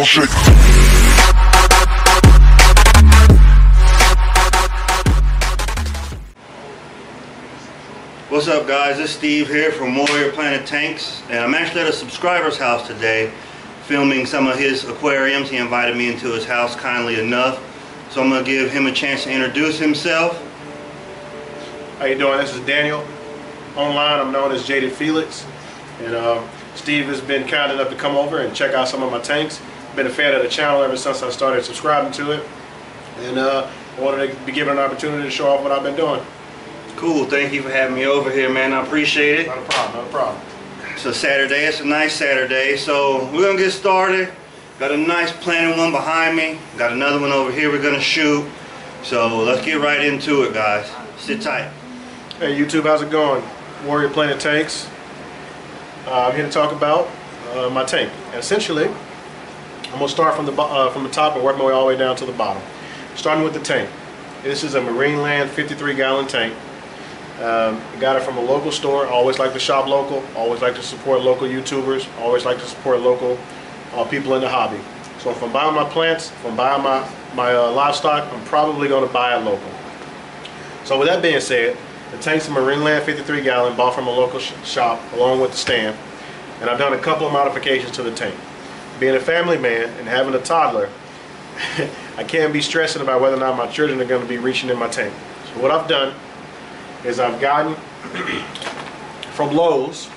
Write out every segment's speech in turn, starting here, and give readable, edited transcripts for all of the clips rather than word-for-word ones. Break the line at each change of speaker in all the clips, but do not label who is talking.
real shit.
What's up, guys? It's Steve here from Planted Tanks, and I'm actually at a subscriber's house today filming some of his aquariums. He invited me into his house kindly enough, so I'm going to give him a chance to introduce himself.
How you doing? This is Daniel. Online I'm known as Jaded Felix, and Steve has been kind enough to come over and check out some of my tanks. Been a fan of the channel ever since I started subscribing to it, and wanted to be given an opportunity to show off what I've been doing.
Cool, thank you for having me over here, man. I appreciate it.
Not a problem, not a problem.
It's a Saturday, it's a nice Saturday, so we're gonna get started. Got a nice planted one behind me, got another one over here we're gonna shoot. So let's get right into it, guys. Sit tight.
Hey YouTube, how's it going? Warrior Planted Tanks. I'm here to talk about my tank. And essentially, I'm gonna start from the top and work my way all the way down to the bottom. Starting with the tank. This is a Marineland 53-gallon tank. Got it from a local store. Always like to shop local. Always like to support local YouTubers. Always like to support local people in the hobby. So if I'm buying my plants, if I'm buying my livestock, I'm probably going to buy it local. So with that being said, the tank's a Marineland 53-gallon, bought from a local shop along with the stand. And I've done a couple of modifications to the tank. Being a family man and having a toddler, I can't be stressing about whether or not my children are going to be reaching in my tank. So what I've done is I've gotten from Lowe's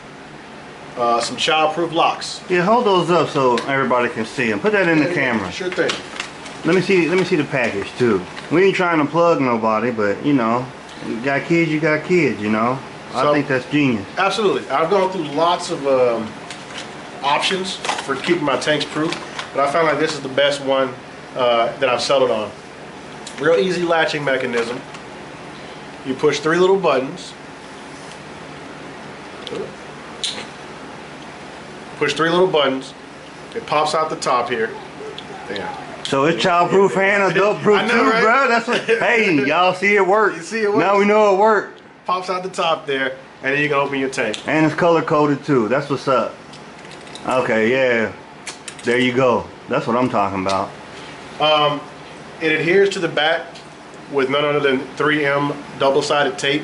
some child-proof locks.
Yeah, hold those up so everybody can see them. Put that in the camera.
Sure thing.
Let me see the package too. We ain't trying to plug nobody, but you know, you got kids, you know. I think that's genius.
Absolutely. I've gone through lots of options for keeping my tanks proof, but I found like this is the best one that I've settled on. Real easy latching mechanism. You push 3 little buttons. Push 3 little buttons. It pops out the top here. Damn.
So it's childproof and adult-proof too, right? Bro. That's what. Hey, y'all see it work.
You see it work.
Now we know it worked.
Pops out the top there, and then you can open your tank.
And it's color-coded too. That's what's up. Okay, yeah. There you go. That's what I'm talking about.
It adheres to the back with none other than 3M double-sided tape.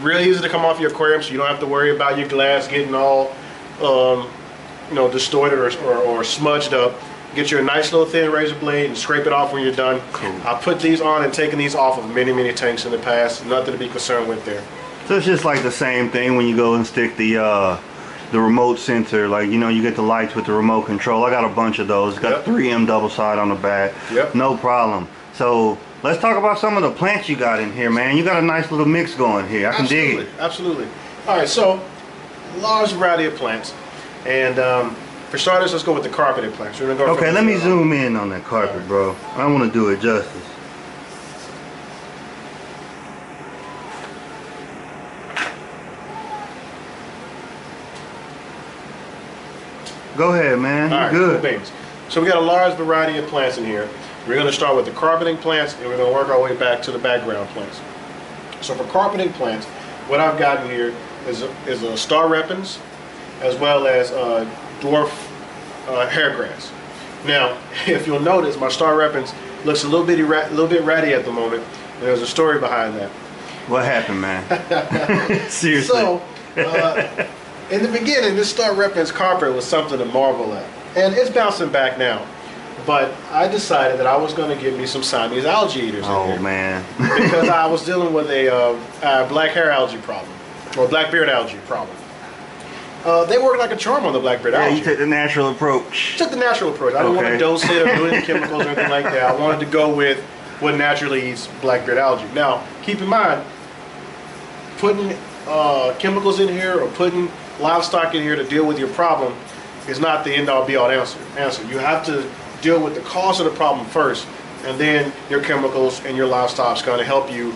Really easy to come off your aquarium, so you don't have to worry about your glass getting all you know, distorted or smudged up. Get you a nice little thin razor blade and scrape it off when you're done.
Cool.
I put these on and taken these off of many tanks in the past. Nothing to be concerned with there.
So it's just like the same thing when you go and stick the remote sensor, like, you know, you get the lights with the remote control. I got a bunch of those. Got 3M double side on the back.
Yep.
No problem. So let's talk about some of the plants you got in here, man. You got a nice little mix going here. I can dig it.
Absolutely. All right, so large variety of plants, and for starters, let's go with the carpeted plants. We're gonna go
okay, let me zoom in on that carpet, bro. I want to do it justice. Go ahead, man.
All right,
good.
Cool beans. So we got a large variety of plants in here. We're going to start with the carpeting plants, and we're going to work our way back to the background plants. So for carpeting plants, what I've got in here is a star repens, as well as dwarf hairgrass. Now, if you'll notice, my star repens looks a little bit ratty at the moment, and there's a story behind that.
What happened, man? Seriously.
So, in the beginning, this star repens carpet was something to marvel at, and it's bouncing back now. But I decided that I was going to get me some Siamese algae eaters in here.
Oh, man.
Because I was dealing with a black hair algae problem, or black beard algae problem. They work like a charm on the black beard algae.
Yeah, you took the natural approach.
Took the natural approach. I didn't want to dose it or do any chemicals or anything like that. I wanted to go with what naturally eats black beard algae. Now, keep in mind, putting chemicals in here or putting livestock in here to deal with your problem is not the end-all be-all answer. You have to deal with the cause of the problem first, and then your chemicals and your livestock is going to help you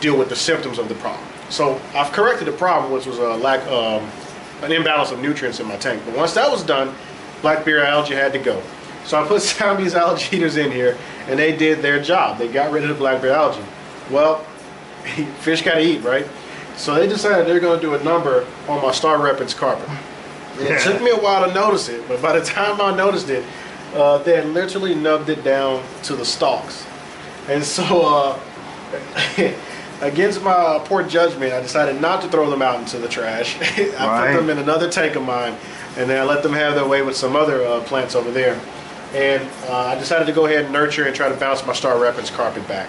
deal with the symptoms of the problem. So I've corrected the problem, which was an imbalance of nutrients in my tank. But once that was done, black beard algae had to go. So I put Siamese algae eaters in here, and they did their job. They got rid of the black beard algae. Well, fish gotta eat, right? So they decided they're going to do a number on my Star Repens carpet. And it took me a while to notice it, but by the time I noticed it, They had literally nubbed it down to the stalks. And so, against my poor judgment, I decided not to throw them out into the trash. I put them in another tank of mine, and then I let them have their way with some other plants over there. And I decided to go ahead and nurture and try to bounce my Star Reference carpet back.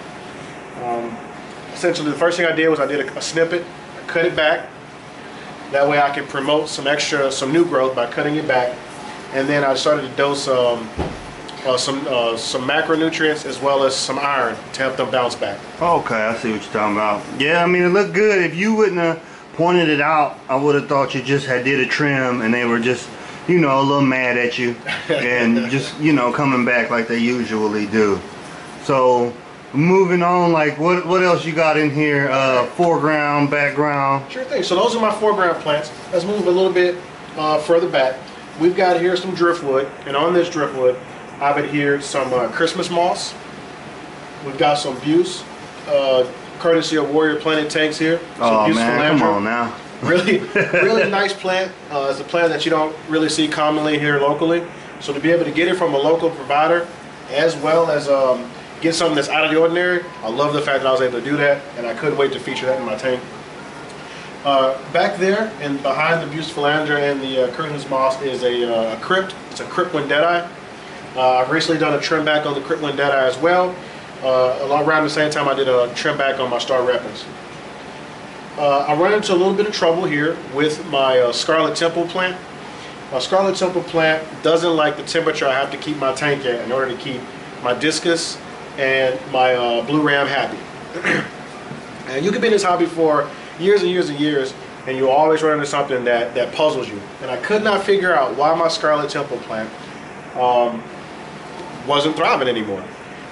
Essentially, the first thing I did was I did a snippet, I cut it back. That way I can promote some new growth by cutting it back. And then I started to dose some macronutrients as well as some iron to help them bounce back.
Okay, I see what you're talking about. Yeah, I mean, it looked good. If you wouldn't have pointed it out, I would have thought you just did a trim and they were just, you know, a little mad at you and just, you know, coming back like they usually do. So moving on, like what else you got in here? Foreground, background.
Sure thing. So those are my foreground plants. Let's move a little bit further back. We've got here some driftwood, and on this driftwood I've adhered some Christmas moss. We've got some buse, courtesy of Warrior Planted Tanks here.
Oh man, come on now.
Really nice plant. It's a plant that you don't really see commonly here locally. So to be able to get it from a local provider, as well as get something that's out of the ordinary, I love the fact that I was able to do that, and I couldn't wait to feature that in my tank. Back there and behind the buse philandra and the Christmas moss is a crypt. It's a crypt wendeti. I've recently done a trim back on the crypt wendeti as well. Around the same time I did a trim back on my Star Reference. I run into a little bit of trouble here with my Scarlet Temple plant. My Scarlet Temple plant doesn't like the temperature I have to keep my tank at in order to keep my discus and my blue ram happy. And you can be in this hobby for years and years and years, and you always run into something that puzzles you. And I could not figure out why my Scarlet Temple plant wasn't thriving anymore.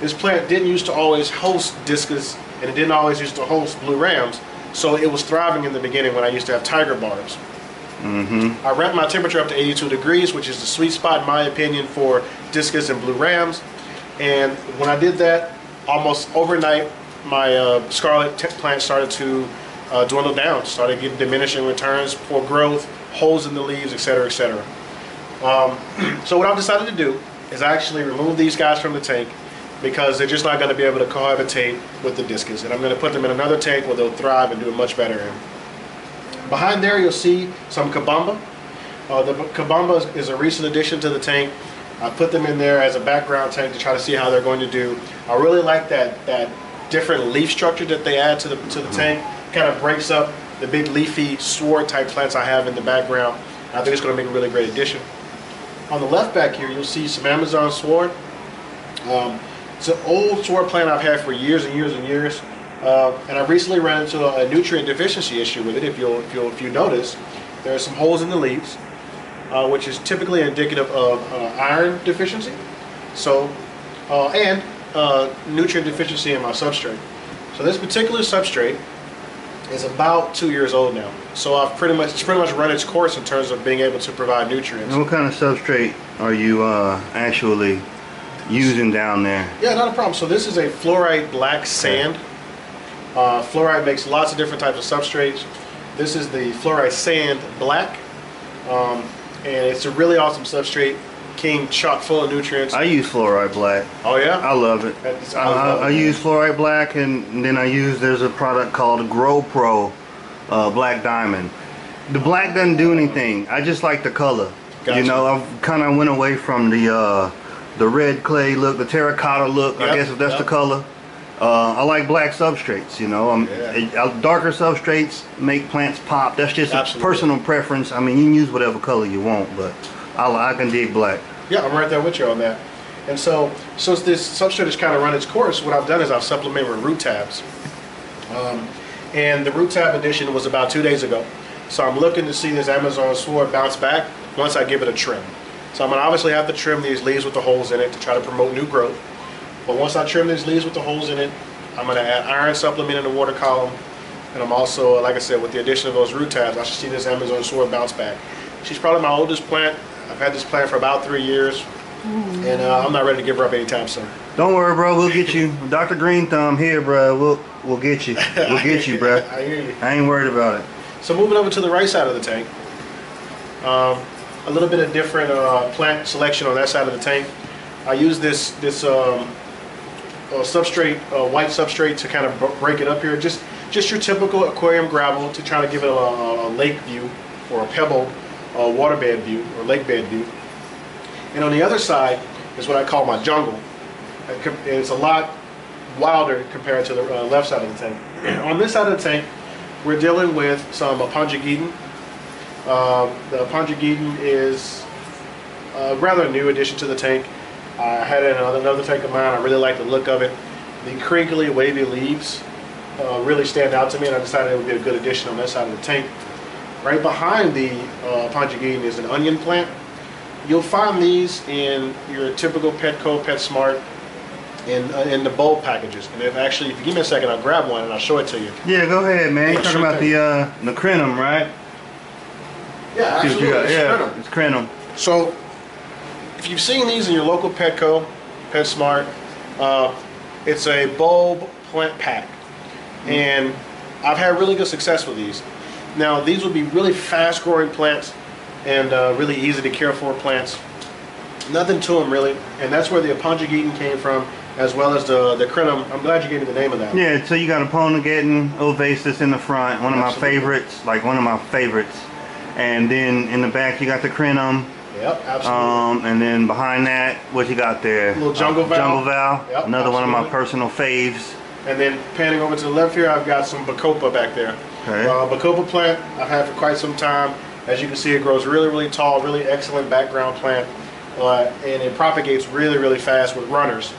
This plant didn't used to always host discus, and it didn't always used to host blue rams, so it was thriving in the beginning when I used to have tiger barbs. I ramped my temperature up to 82 degrees, which is the sweet spot in my opinion for discus and blue rams. And when I did that, almost overnight, my Scarlet plant started to dwindle down, started getting diminishing returns, poor growth, holes in the leaves, etc., etc. So what I've decided to do is actually remove these guys from the tank because they're just not going to be able to cohabitate with the discus. And I'm going to put them in another tank where they'll thrive and do much better in. Behind there you'll see some kabamba. The kabamba is a recent addition to the tank. I put them in there as a background tank to try to see how they're going to do. I really like that different leaf structure that they add to the tank. Kind of breaks up the big leafy sward type plants I have in the background. I think it's going to make a really great addition. On the left back here you'll see some Amazon sward. It's an old sward plant I've had for years and years and years. And I recently ran into a nutrient deficiency issue with it. If you notice, there are some holes in the leaves, which is typically indicative of iron deficiency. So, and nutrient deficiency in my substrate. So this particular substrate is about 2 years old now. So it's pretty much run its course in terms of being able to provide nutrients.
And what kind of substrate are you actually using down there?
Yeah, not a problem. So this is a fluorite black sand. Fluorite makes lots of different types of substrates. This is the fluorite sand black, and it's a really awesome substrate. Came chock full of nutrients.
I use fluorite black.
Oh yeah?
I love it. I use fluorite black, and then there's a product called Grow Pro Black Diamond. The black doesn't do anything. I just like the color. Gotcha. You know, I've kind of went away from the red clay look, the terracotta look. Yep. I guess if that's the color. I like black substrates, you know. Darker substrates make plants pop. That's just a personal preference. I mean, you can use whatever color you want, but I can dig black.
Yeah, I'm right there with you on that. And so this substrate has kind of run its course, what I've done is I've supplemented with root tabs. And the root tab addition was about 2 days ago. So I'm looking to see this Amazon sward bounce back once I give it a trim. So I'm going to obviously have to trim these leaves with the holes in it to try to promote new growth. But once I trim these leaves with the holes in it, I'm going to add iron supplement in the water column. And I'm also, like I said, with the addition of those root tabs, I should see this Amazon sward bounce back. She's probably my oldest plant. I've had this plant for about 3 years. And I'm not ready to give her up anytime soon.
Don't worry, bro. We'll get you. Dr. Green Thumb here, bro. We'll get you. We'll get you, bro.
I hear you.
I ain't worried about it.
So moving over to the right side of the tank. A little bit of different plant selection on that side of the tank. I use this substrate, white substrate, to kind of break it up here. Just your typical aquarium gravel to try to give it a lake view, or a pebble waterbed view, or lake bed view. And on the other side is what I call my jungle. And it's a lot wilder compared to the left side of the tank. On this side of the tank, we're dealing with some Ponjageden. The Ponjageden is a rather new addition to the tank. I had it in another tank of mine. I really like the look of it. The crinkly, wavy leaves really stand out to me, and I decided it would be a good addition on that side of the tank. Right behind the Ponjageden is an onion plant. You'll find these in your typical Petco, PetSmart, in the bulb packages. And if you give me a second, I'll grab one and I'll show it to you.
Yeah, go ahead, man. You're talking about the crenum, right?
Yeah, absolutely.
It's crenum.
So, if you've seen these in your local Petco, PetSmart, it's a bulb plant pack. And I've had really good success with these. Now, these will be really fast growing plants and really easy to care for plants. Nothing to them really. And that's where the Ponjageden came from, as well as the crenum. I'm glad you gave me the name of that.
Yeah, so you got a Ponjageden ovasis in the front, one of my favorites, and then in the back you got the crenum.
Yep, absolutely.
And then behind that, what you got there?
A little jungle valve.
Jungle valve.
Yep,
another one of my personal faves.
And then panning over to the left here, I've got some Bacopa back there.
Okay.
Bacopa plant I've had for quite some time. As you can see, it grows really, really tall, really excellent background plant, and it propagates really, really fast with runners.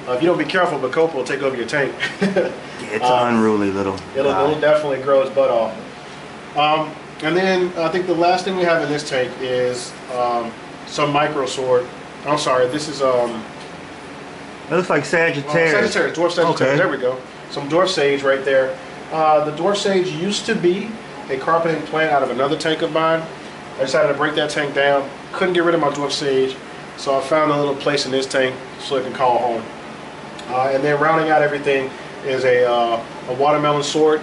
If you don't be careful, Bacopa will take over your tank.
It's unruly little.
It'll definitely grow its butt off. And then I think the last thing we have in this tank is some micro sword. I'm sorry, this is
it looks like Sagittarius.
Sagittarius, dwarf Sagittarius.
Okay.
There we go. Some dwarf sage right there. The dwarf sage used to be a carpeting plant out of another tank of mine. I decided to break that tank down. Couldn't get rid of my dwarf sage, so I found a little place in this tank so it can call home. And then rounding out everything is a watermelon sword.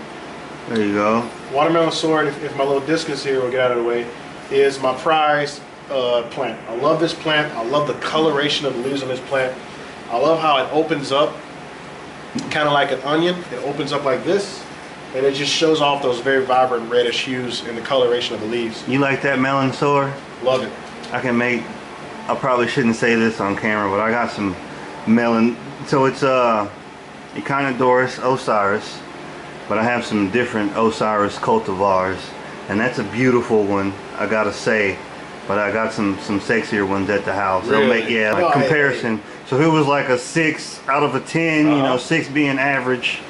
There you go.
Watermelon sword, if my little discus here will get out of the way, is my prized plant. I love this plant. I love the coloration of the leaves on this plant. I love how it opens up kind of like an onion. It opens up like this, and it just shows off those very vibrant reddish hues in the coloration of the leaves.
You like that melon sword?
Love it.
I probably shouldn't say this on camera, but I got some melon. So it's Echinodorus osiris, but I have some different Osiris cultivars, and that's a beautiful one, I gotta say. But I got some sexier ones at the house.
Really?
They'll make, yeah, like comparison. So if it was like a 6 out of a 10, you know, 6 being average,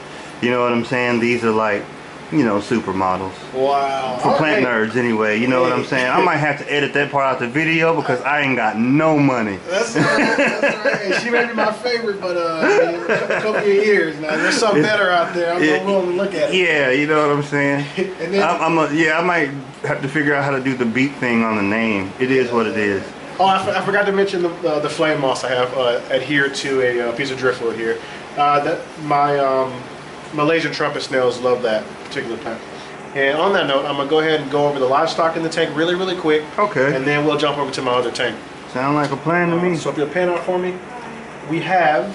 you know what I'm saying? These are like, you know, supermodels.
Wow.
For plant nerds anyway, you know what I'm saying? I might have to edit that part out the video because I ain't got no money.
That's right. That's right. And she may be my favorite, but a couple of years now. There's something better out there. I'm willing to look at it.
Yeah, you know what I'm saying?
And then,
I might have to figure out how to do the beat thing on the name. It is what it is.
Oh, I forgot to mention the flame moss I have adhered to a piece of driftwood here. My Malaysian trumpet snails love that particular plant. And on that note, I'm going to go ahead and go over the livestock in the tank really, really quick.
Okay.
And then we'll jump over to my other tank.
Sound like a plan to me.
So if you'll pan out for me, we have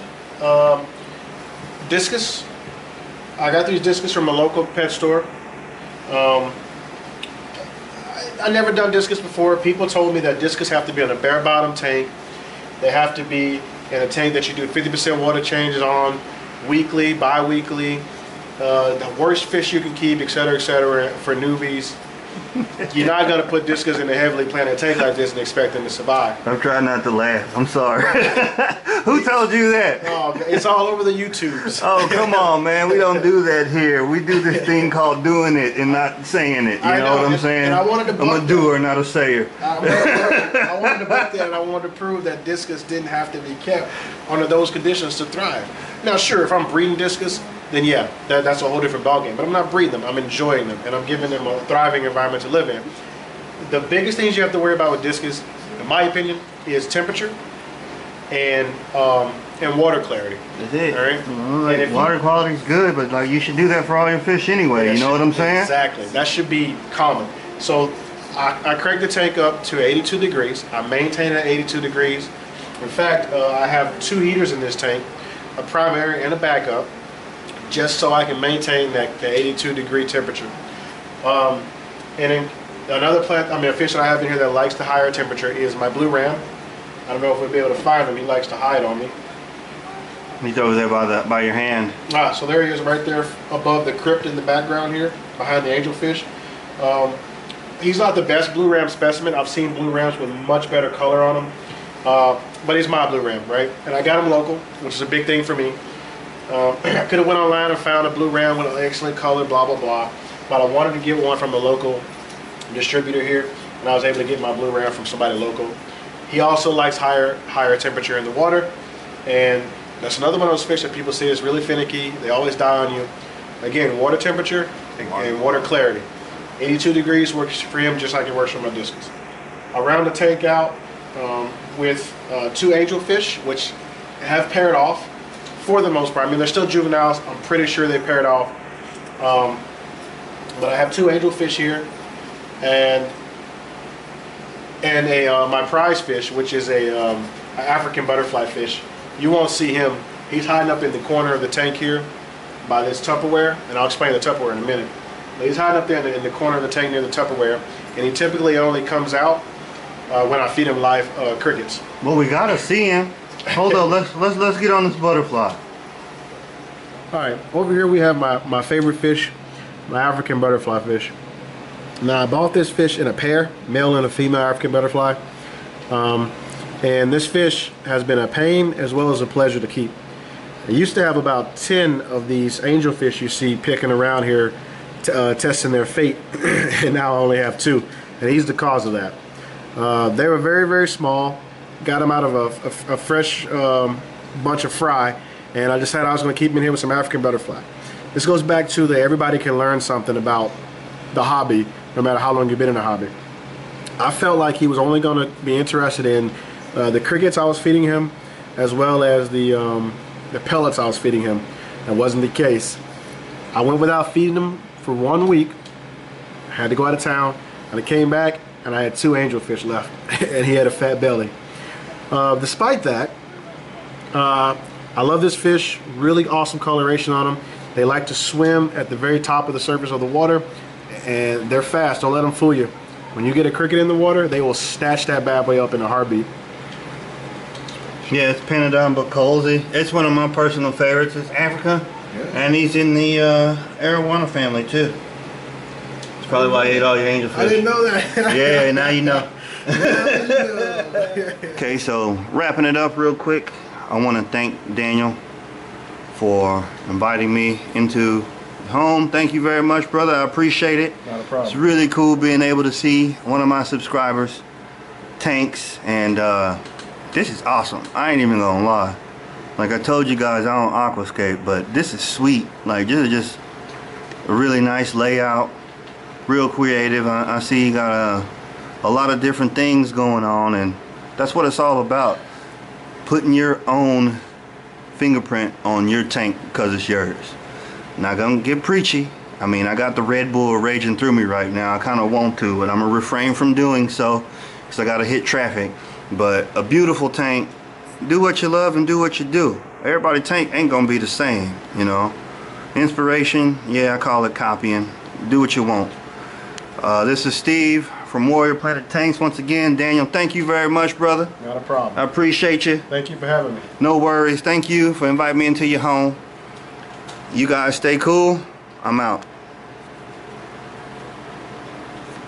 discus. I got these discus from a local pet store. I never done discus before. People told me that discus have to be in a bare bottom tank. They have to be in a tank that you do 50% water changes on weekly, bi-weekly. The worst fish you can keep, etc., for newbies. You're not going to put discus in a heavily planted tank like this and expect them to survive.
I'm trying not to laugh. I'm sorry. Who told you that?
Oh, it's all over the YouTubes.
Oh, come on, man. We don't do that here. We do this thing called doing it and not saying it. You know what I'm saying?
And I wanted to
I'm a doer, not a sayer.
I wanted to buck that, and I wanted to prove that discus didn't have to be kept under those conditions to thrive. Now, sure, if I'm breeding discus, then yeah, that's a whole different ballgame. But I'm not breeding them. I'm enjoying them, and I'm giving them a thriving environment to live in. The biggest things you have to worry about with discus, in my opinion, is temperature and water clarity.
That's it.
All right.
Like, water quality is good, but like you should do that for all your fish anyway. You know what I'm saying?
Exactly. That should be common. So I crank the tank up to 82 degrees. I maintain it at 82 degrees. In fact, I have 2 heaters in this tank, a primary and a backup, just so I can maintain that 82-degree temperature. And then another a fish that I have in here that likes the higher temperature is my blue ram. I don't know if we'll be able to find him. He likes to hide on me.
He's over there by your hand.
So there he is, right there above the crypt in the background here, behind the angelfish. He's not the best blue ram specimen. I've seen blue rams with much better color on them, but he's my blue ram, right? And I got him local, which is a big thing for me. I could have went online and found a blue ram with an excellent color, blah blah blah, but I wanted to get one from a local distributor here, and I was able to get my blue ram from somebody local. He also likes higher temperature in the water, and that's another one of those fish that people say is really finicky. They always die on you. Again, water temperature and water clarity. 82 degrees works for him just like it works for my discus. I round the tank out with 2 angelfish, which have paired off for the most part. I mean, they're still juveniles. I'm pretty sure they paired off. But I have 2 angelfish here, and my prize fish, which is a African butterfly fish. You won't see him. He's hiding up in the corner of the tank here by this Tupperware, and I'll explain the Tupperware in a minute. But he's hiding up there in the corner of the tank near the Tupperware, and he typically only comes out when I feed him live crickets.
Well, we gotta see him. Hold on, let's get on this butterfly.
All right, over here we have my favorite fish, my African butterfly fish. Now I bought this fish in a pair, male and a female African butterfly. And this fish has been a pain as well as a pleasure to keep. I used to have about 10 of these angelfish you see picking around here, testing their fate, and now I only have 2, and he's the cause of that. They were very, very small. Got them out of a fresh bunch of fry, and I decided I was going to keep them in here with some African butterfly. This goes back to the everybody can learn something about the hobby, no matter how long you've been in the hobby. I felt like he was only going to be interested in the crickets I was feeding him, as well as the pellets I was feeding him. That wasn't the case. I went without feeding him for 1 week. I had to go out of town, and I came back, and I had 2 angelfish left, and he had a fat belly. Despite that, I love this fish. Really awesome coloration on them. They like to swim at the very top of the surface of the water, and they're fast. Don't let them fool you. When you get a cricket in the water, they will snatch that bad boy up in a heartbeat.
Yeah, it's Panodon Buccolzi. It's one of my personal favorites. It's Africa, and he's in the arowana family too. That's probably why you ate all your angelfish.
I didn't know that.
Yeah, now you know. Okay, so wrapping it up real quick, I want to thank Daniel for inviting me into home. Thank you very much, brother. I appreciate it.
Not a problem.
It's really cool being able to see one of my subscribers' tanks, and this is awesome. I ain't even gonna lie. Like I told you guys, I don't aquascape, but this is sweet. Like this is just a really nice layout, real creative. I see you got a lot of different things going on, and that's what it's all about. Putting your own fingerprint on your tank because it's yours. Not gonna get preachy. I mean, I got the Red Bull raging through me right now. I kind of want to, but I'm gonna refrain from doing so because I gotta hit traffic. But a beautiful tank. Do what you love and do what you do. Everybody's tank ain't gonna be the same, you know. Inspiration, yeah, I call it copying. Do what you want. This is Steve from Warrior Planted Tanks. Once again, Daniel, thank you very much, brother.
Not a problem.
I appreciate you.
Thank you for having me.
No worries. Thank you for inviting me into your home. You guys stay cool. I'm out.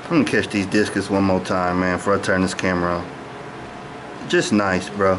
I'm gonna catch these discus one more time, man, before I turn this camera on. Just nice, bro.